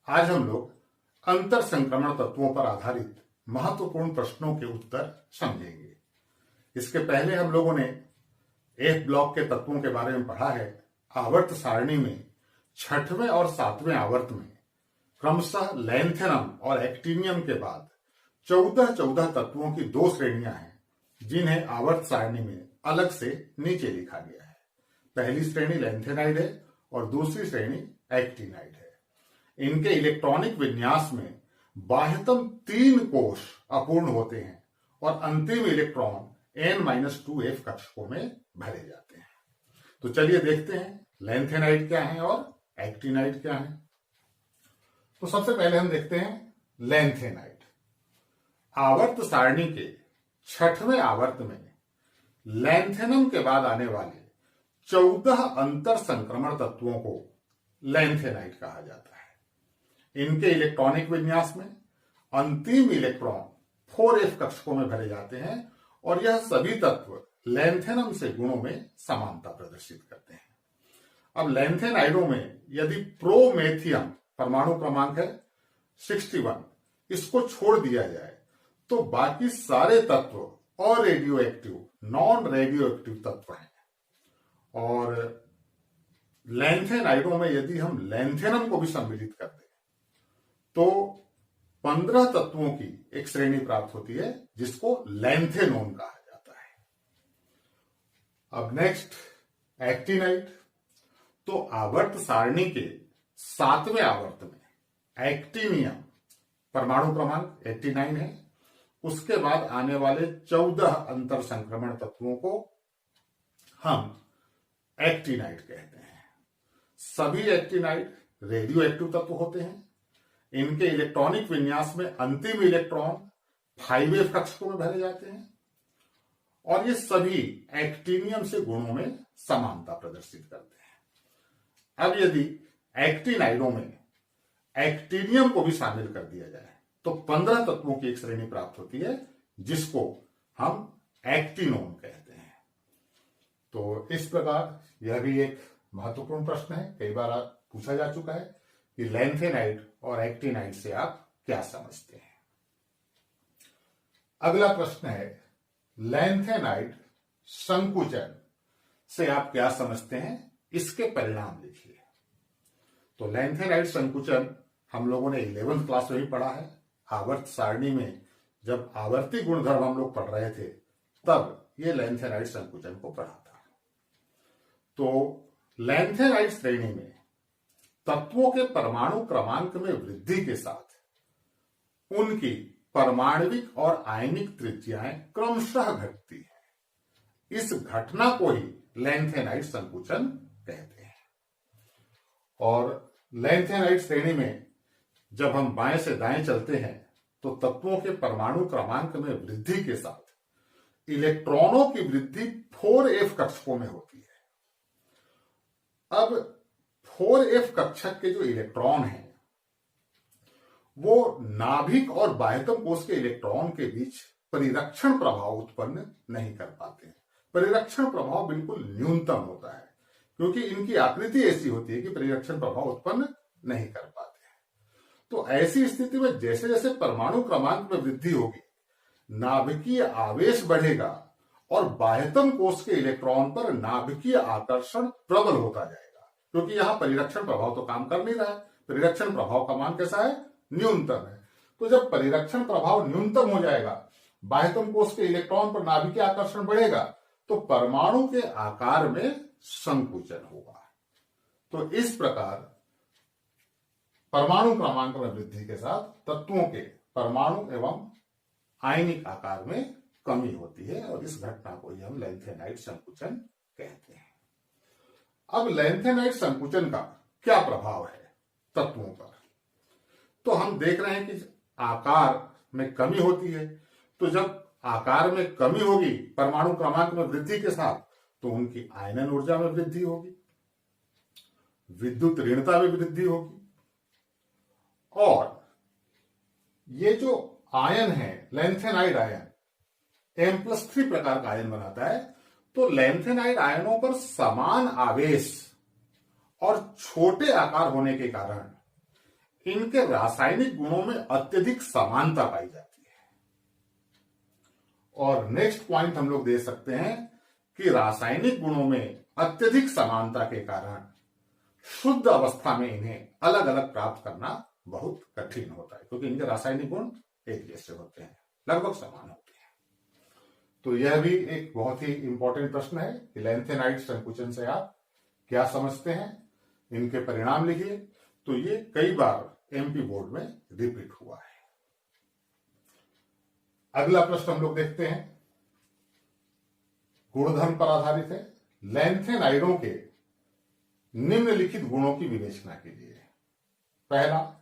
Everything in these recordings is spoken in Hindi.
आज हम लोग अंतर संक्रमण तत्वों पर आधारित महत्वपूर्ण प्रश्नों के उत्तर समझेंगे। इसके पहले हम लोगों ने एफ ब्लॉक के तत्वों के बारे में पढ़ा है। आवर्त सारणी में छठवें और सातवें आवर्त में क्रमशः लैंथेनम और एक्टिनियम के बाद 14 तत्वों की दो श्रेणियां हैं, जिन्हें आवर्त सारणी में अलग से नीचे लिखा गया है। पहली श्रेणी लैंथेनाइड है और दूसरी श्रेणी एक्टिनाइड है। इनके इलेक्ट्रॉनिक विन्यास में बाह्यतम 3 कोश अपूर्ण होते हैं और अंतिम इलेक्ट्रॉन N-2f कक्षकों में भरे जाते हैं। तो चलिए देखते हैं लैंथेनाइड क्या है और एक्टिनाइड क्या है। तो सबसे पहले हम देखते हैं लैंथेनाइड। आवर्त सारणी के छठवें आवर्त में लैंथेनम के बाद आने वाले 14 अंतर संक्रमण तत्वों को लैंथेनाइड कहा जाता है। इनके इलेक्ट्रॉनिक विन्यास में अंतिम इलेक्ट्रॉन 4f कक्षकों में भरे जाते हैं और यह सभी तत्व लैंथेनम से गुणों में समानता प्रदर्शित करते हैं। अब लैंथेनाइडों में यदि प्रोमेथियम परमाणु क्रमांक है 61, इसको छोड़ दिया जाए तो बाकी सारे तत्व अरेडियो एक्टिव, नॉन रेडियो एक्टिव तत्व हैं। और लैंथेनाइडों में यदि हम लैंथेनम को भी सम्मिलित कर दें तो 15 तत्वों की एक श्रेणी प्राप्त होती है, जिसको लैंथेनोन कहा जाता है। अब नेक्स्ट एक्टिनाइड। तो आवर्त सारणी के 7वें आवर्त में एक्टिनियम परमाणु क्रमांक 89 है। उसके बाद आने वाले 14 अंतर संक्रमण तत्वों को हम एक्टिनाइड कहते हैं। सभी एक्टिनाइड रेडियो एक्टिव तत्व होते हैं। इनके इलेक्ट्रॉनिक विन्यास में अंतिम इलेक्ट्रॉन 5f कक्षकों में भरे जाते हैं और ये सभी एक्टिनियम से गुणों में समानता प्रदर्शित करते हैं। अब यदि एक्टिनाइडों में एक्टिनियम को भी शामिल कर दिया जाए तो 15 तत्वों की एक श्रेणी प्राप्त होती है, जिसको हम एक्टिनोन कहते हैं। तो इस प्रकार यह भी एक महत्वपूर्ण प्रश्न है, कई बार पूछा जा चुका है कि लैंथेनाइड और एक्टिनाइड से आप क्या समझते हैं। अगला प्रश्न है लैंथेनाइड संकुचन से आप क्या समझते हैं, इसके परिणाम लिखिए। तो लैंथेनाइड संकुचन हम लोगों ने 11th क्लास में ही पढ़ा है। आवर्त सारणी में जब आवर्ती गुणधर्म हम लोग पढ़ रहे थे तब ये लैंथेनाइड संकुचन को पढ़ा था। तो लैंथेनाइड श्रेणी में तत्वों के परमाणु क्रमांक में वृद्धि के साथ उनकी परमाणविक और आयनिक त्रिज्याएं क्रमशः घटती है। इस घटना को ही लैंथेनाइड संकुचन कहते हैं। और लैंथेनाइड श्रेणी में जब हम बाएं से दाएं चलते हैं तो तत्वों के परमाणु क्रमांक में वृद्धि के साथ इलेक्ट्रॉनों की वृद्धि 4f कक्षकों में होती है। अब 4f कक्षक के जो इलेक्ट्रॉन हैं वो नाभिक और बाह्यतम कोश के इलेक्ट्रॉन के बीच परिरक्षण प्रभाव उत्पन्न नहीं कर पाते हैं। परिरक्षण प्रभाव बिल्कुल न्यूनतम होता है, क्योंकि इनकी आकृति ऐसी होती है कि परिरक्षण प्रभाव उत्पन्न नहीं कर पाते हैं। तो ऐसी स्थिति में जैसे जैसे परमाणु क्रमांक में वृद्धि होगी, नाभिकीय आवेश बढ़ेगा और बाह्यतम कोश के इलेक्ट्रॉन पर नाभिकीय आकर्षण प्रबल होता जाएगा, क्योंकि यहां परिरक्षण प्रभाव तो काम कर नहीं रहा है। परिरक्षण प्रभाव का मान कैसा है? न्यूनतम है। तो जब परिरक्षण प्रभाव न्यूनतम हो जाएगा, बाह्यतम कोश के इलेक्ट्रॉन पर नाभिकीय आकर्षण बढ़ेगा, तो परमाणु के आकार में संकुचन होगा। तो इस प्रकार परमाणु क्रमांक में वृद्धि के साथ तत्वों के परमाणु एवं आयनिक आकार में कमी होती है और इस घटना को ही हम लैंथेनाइड संकुचन कहते हैं। अब लैंथेनाइड संकुचन का क्या प्रभाव है तत्वों पर? तो हम देख रहे हैं कि आकार में कमी होती है। तो जब आकार में कमी होगी परमाणु क्रमांक में वृद्धि के साथ, तो उनकी आयनन ऊर्जा में वृद्धि होगी, विद्युत ऋणता में वृद्धि होगी और ये जो आयन है लैंथेनाइड आयन M+3 प्रकार का आयन बनाता है। तो लैंथेनाइड आयनों पर समान आवेश और छोटे आकार होने के कारण इनके रासायनिक गुणों में अत्यधिक समानता पाई जाती है। और नेक्स्ट पॉइंट हम लोग दे सकते हैं कि रासायनिक गुणों में अत्यधिक समानता के कारण शुद्ध अवस्था में इन्हें अलग अलग प्राप्त करना बहुत कठिन होता है, क्योंकि इनके रासायनिक गुण एक जैसे होते हैं, लगभग समान होते हैं। तो यह भी एक बहुत ही इंपॉर्टेंट प्रश्न है कि लैंथेनाइड संकुचन से आप क्या समझते हैं, इनके परिणाम लिखिए। तो ये कई बार एमपी बोर्ड में रिपीट हुआ है। अगला प्रश्न हम लोग देखते हैं, गुणधर्म पर आधारित है। लैंथेनाइडों के निम्नलिखित गुणों की विवेचना कीजिए। पहला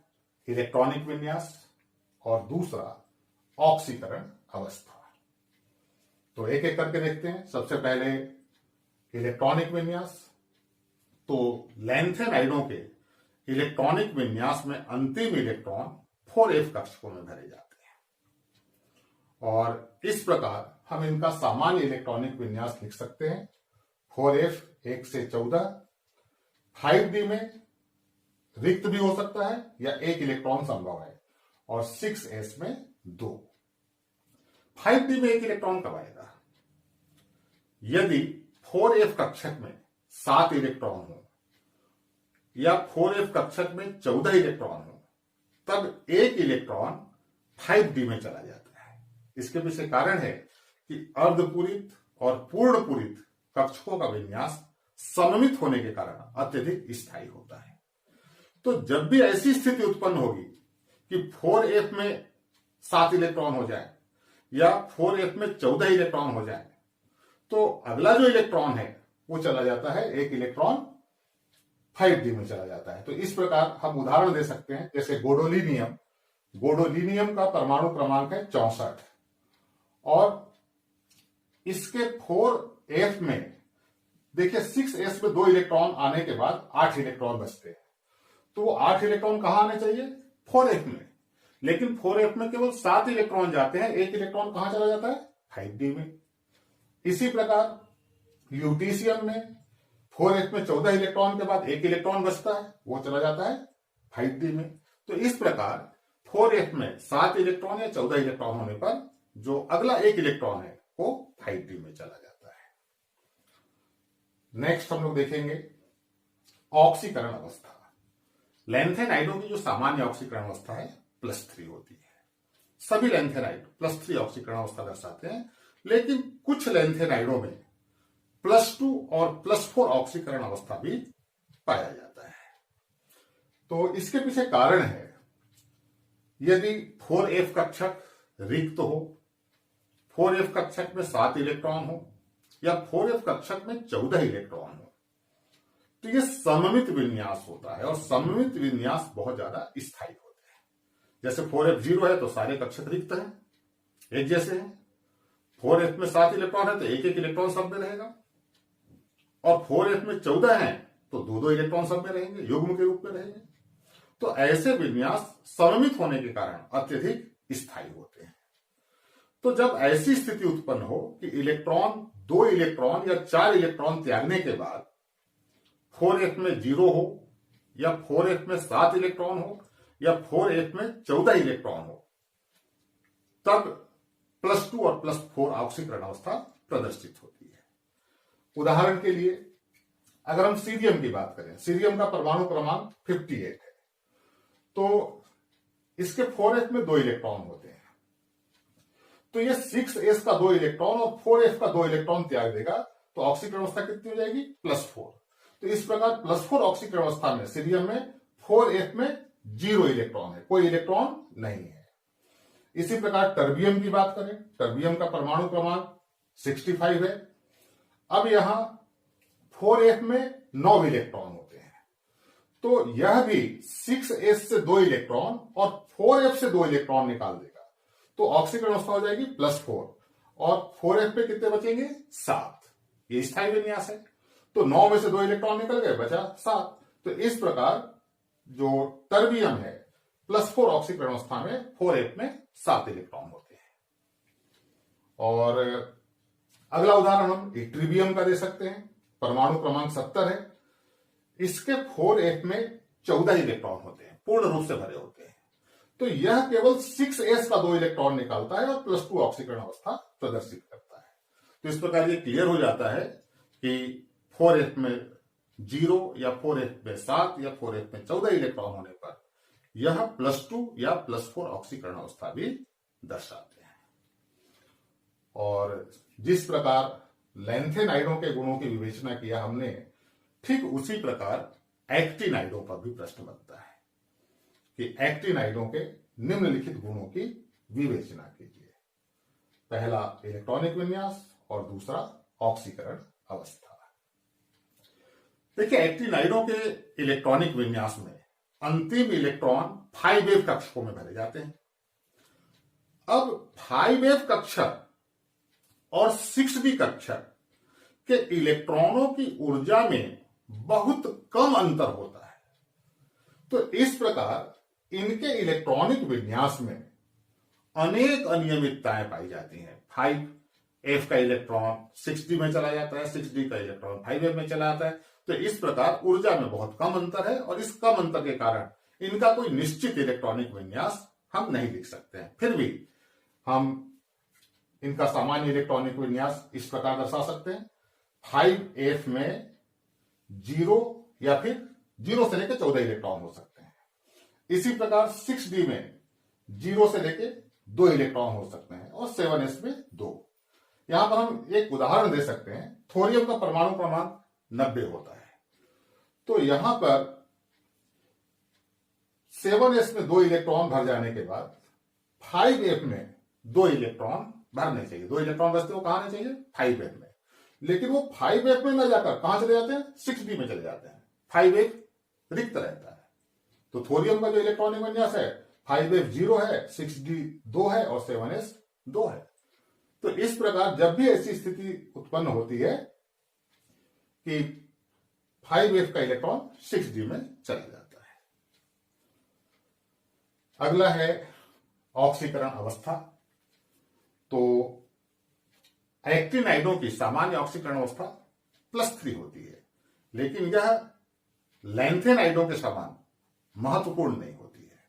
इलेक्ट्रॉनिक विन्यास और दूसरा ऑक्सीकरण अवस्था। तो एक एक करके देखते हैं। सबसे पहले इलेक्ट्रॉनिक विन्यास। तो लैंथेनाइडों के इलेक्ट्रॉनिक विन्यास में अंतिम इलेक्ट्रॉन 4f कक्षकों में भरे जाते हैं और इस प्रकार हम इनका सामान्य इलेक्ट्रॉनिक विन्यास लिख सकते हैं। 4f 1 से 14, 5d में रिक्त भी हो सकता है या एक इलेक्ट्रॉन संभव है, और 6s में 2। 5d में एक इलेक्ट्रॉन कब आएगा? यदि 4f कक्षक में 7 इलेक्ट्रॉन हो या 4f कक्षक में 14 इलेक्ट्रॉन हो, तब एक इलेक्ट्रॉन 5d में चला जाता है। इसके पीछे कारण है कि अर्धपूरित और पूर्ण पूरित कक्षकों का विन्यास सममित होने के कारण अत्यधिक स्थायी होता है। तो जब भी ऐसी स्थिति उत्पन्न होगी कि 4f में 7 इलेक्ट्रॉन हो जाए या 4f में 14 इलेक्ट्रॉन हो जाए, तो अगला जो इलेक्ट्रॉन है वो चला जाता है, एक इलेक्ट्रॉन 5d में चला जाता है। तो इस प्रकार हम उदाहरण दे सकते हैं, जैसे गोडोलिनियम। गोडोलिनियम का परमाणु क्रमांक है 64 और इसके 4f में देखिए 6s में 2 इलेक्ट्रॉन आने के बाद 8 इलेक्ट्रॉन बचते हैं। तो वो 8 इलेक्ट्रॉन कहां आने चाहिए? 4f में। लेकिन 4f में केवल 7 इलेक्ट्रॉन जाते हैं, एक इलेक्ट्रॉन कहां चला जाता है? 5d में। इसी प्रकार ल्यूटीशियम में 4f में 14 इलेक्ट्रॉन के बाद एक इलेक्ट्रॉन बचता है, वो चला जाता है 5d में। तो इस प्रकार 4f में 7 इलेक्ट्रॉन या 14 इलेक्ट्रॉन होने पर जो अगला एक इलेक्ट्रॉन है वो 5d में चला जाता है। नेक्स्ट हम लोग देखेंगे ऑक्सीकरण अवस्था। लैंथेनाइडों की जो सामान्य ऑक्सीकरण अवस्था है +3 होती है। सभी लैंथेनाइड +3 ऑक्सीकरण अवस्था दर्शाते हैं, लेकिन कुछ लैंथेनाइडों में +2 और +4 ऑक्सीकरण अवस्था भी पाया जाता है। तो इसके पीछे कारण है, यदि 4f कक्षक रिक्त हो, 4f कक्षक में 7 इलेक्ट्रॉन हो या 4f कक्षक में 14 इलेक्ट्रॉन हो, तो यह सममित विन्यास होता है और सममित विन्यास बहुत ज्यादा स्थायी होते हैं। जैसे 4f 0 है तो सारे कक्षक रिक्त हैं, एक जैसे हैं। 4f में 7 इलेक्ट्रॉन है तो एक एक इलेक्ट्रॉन सब में रहेगा, और 4f में 14 है तो 2-2 इलेक्ट्रॉन सब में रहेंगे, युग्म के रूप में रहेंगे। तो ऐसे विन्यास सममित होने के कारण अत्यधिक स्थायी होते हैं। तो जब ऐसी स्थिति उत्पन्न हो कि इलेक्ट्रॉन 2 इलेक्ट्रॉन या 4 इलेक्ट्रॉन त्यागने के बाद 4f में 0 हो या 4f में 7 इलेक्ट्रॉन हो या 4f में 14 इलेक्ट्रॉन हो, तब +2 और +4 ऑक्सीकरण अवस्था प्रदर्शित होती है। उदाहरण के लिए अगर हम सीरियम की बात करें, सीरियम का परमाणु क्रमांक 58 है, तो इसके 4f में 2 इलेक्ट्रॉन होते हैं। तो ये 6s का 2 इलेक्ट्रॉन और 4f का 2 इलेक्ट्रॉन त्याग देगा, तो ऑक्सीकरण अवस्था कितनी हो जाएगी? +4। तो इस प्रकार +4 ऑक्सीकरण अवस्था में सीरियम में 4f में 0 इलेक्ट्रॉन है, कोई इलेक्ट्रॉन नहीं है। इसी प्रकार टर्बियम की बात करें, टर्बियम का परमाणु क्रमांक 65 है। अब यहां 4f में 9 इलेक्ट्रॉन होते हैं, तो यह भी 6s से 2 इलेक्ट्रॉन और 4f से 2 इलेक्ट्रॉन निकाल देगा, तो ऑक्सीकरण अवस्था हो जाएगी +4 और 4f पे कितने बचेंगे? 7। ये स्थायी विन्यास है, तो 9 में से 2 इलेक्ट्रॉन निकल गए, बचा 7। तो इस प्रकार जो टर्बियम है +4 ऑक्सीकरण अवस्था में 4f में 7 इलेक्ट्रॉन होते हैं। और अगला उदाहरण हम इट्रिबियम का दे सकते हैं, परमाणु क्रमांक 70 है। इसके 4f में 14 इलेक्ट्रॉन होते हैं, पूर्ण रूप से भरे होते हैं। तो यह केवल 6s का 2 इलेक्ट्रॉन निकालता है और +2 ऑक्सीकरण अवस्था प्रदर्शित करता है। तो इस प्रकार ये क्लियर हो जाता है कि 4s में 0 या 4s में 7 या 4s में 14 इलेक्ट्रॉन होने पर यह +2 या +4 ऑक्सीकरण अवस्था भी दर्शाते हैं। और जिस प्रकार लैंथेनाइडों के गुणों की विवेचना किया हमने, ठीक उसी प्रकार एक्टिनाइडों पर भी प्रश्न बनता है कि एक्टिनाइडों के निम्नलिखित गुणों की विवेचना कीजिए। पहला इलेक्ट्रॉनिक विन्यास और दूसरा ऑक्सीकरण अवस्था। देखिए, एक्टिनाइडों के इलेक्ट्रॉनिक विन्यास में अंतिम इलेक्ट्रॉन 5s कक्षकों में भरे जाते हैं। अब 5s कक्षक और 6d कक्षक के इलेक्ट्रॉनों की ऊर्जा में बहुत कम अंतर होता है। तो इस प्रकार इनके इलेक्ट्रॉनिक विन्यास में अनेक अनियमितताएं पाई जाती हैं। 5f का इलेक्ट्रॉन 6d में चला जाता है, 6d का इलेक्ट्रॉन 5f में चला जाता है। तो इस प्रकार ऊर्जा में बहुत कम अंतर है और इस कम अंतर के कारण इनका कोई निश्चित इलेक्ट्रॉनिक विन्यास हम नहीं लिख सकते हैं। फिर भी हम इनका सामान्य इलेक्ट्रॉनिक विन्यास इस प्रकार दर्शा सकते हैं। 5f में 0 या फिर 0 से लेकर 14 इलेक्ट्रॉन हो सकते हैं। इसी प्रकार 6d में 0 से लेकर 2 इलेक्ट्रॉन हो सकते हैं और 7s में 2। यहां पर हम एक उदाहरण दे सकते हैं। थोरियम का परमाणु क्रमांक 90 होता है। तो यहां पर 7s में 2 इलेक्ट्रॉन भर जाने के बाद 5f में 2 इलेक्ट्रॉन भरने चाहिए। 2 इलेक्ट्रॉन बचते वो कहां आने चाहिए? 5f में। लेकिन वो 5f में न जाकर कहां चले जाते हैं? 6d में चले जाते हैं। 5f रिक्त रहता है। तो थोरियम का जो इलेक्ट्रॉनिक विन्यास है, 5f 0 है, 6d 2 है और 7s 2 है। तो इस प्रकार जब भी ऐसी स्थिति उत्पन्न होती है कि 5f का इलेक्ट्रॉन 6d में चला जाता है। अगला है ऑक्सीकरण अवस्था। तो एक्टिनाइडों की सामान्य ऑक्सीकरण अवस्था +3 होती है, लेकिन यह लैंथेनाइडों के समान महत्वपूर्ण नहीं होती है।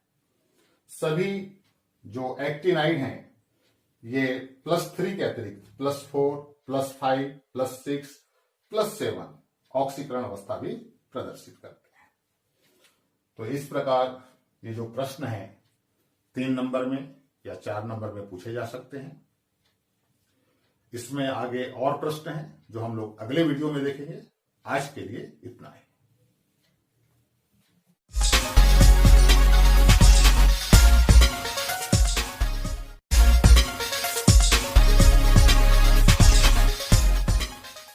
सभी जो एक्टिनाइड हैं ये +3 के अतिरिक्त +4, +5, +6, +7 ऑक्सीकरण अवस्था भी प्रदर्शित करते हैं। तो इस प्रकार ये जो प्रश्न है 3 नंबर में या 4 नंबर में पूछे जा सकते हैं। इसमें आगे और प्रश्न हैं जो हम लोग अगले वीडियो में देखेंगे। आज के लिए इतना ही।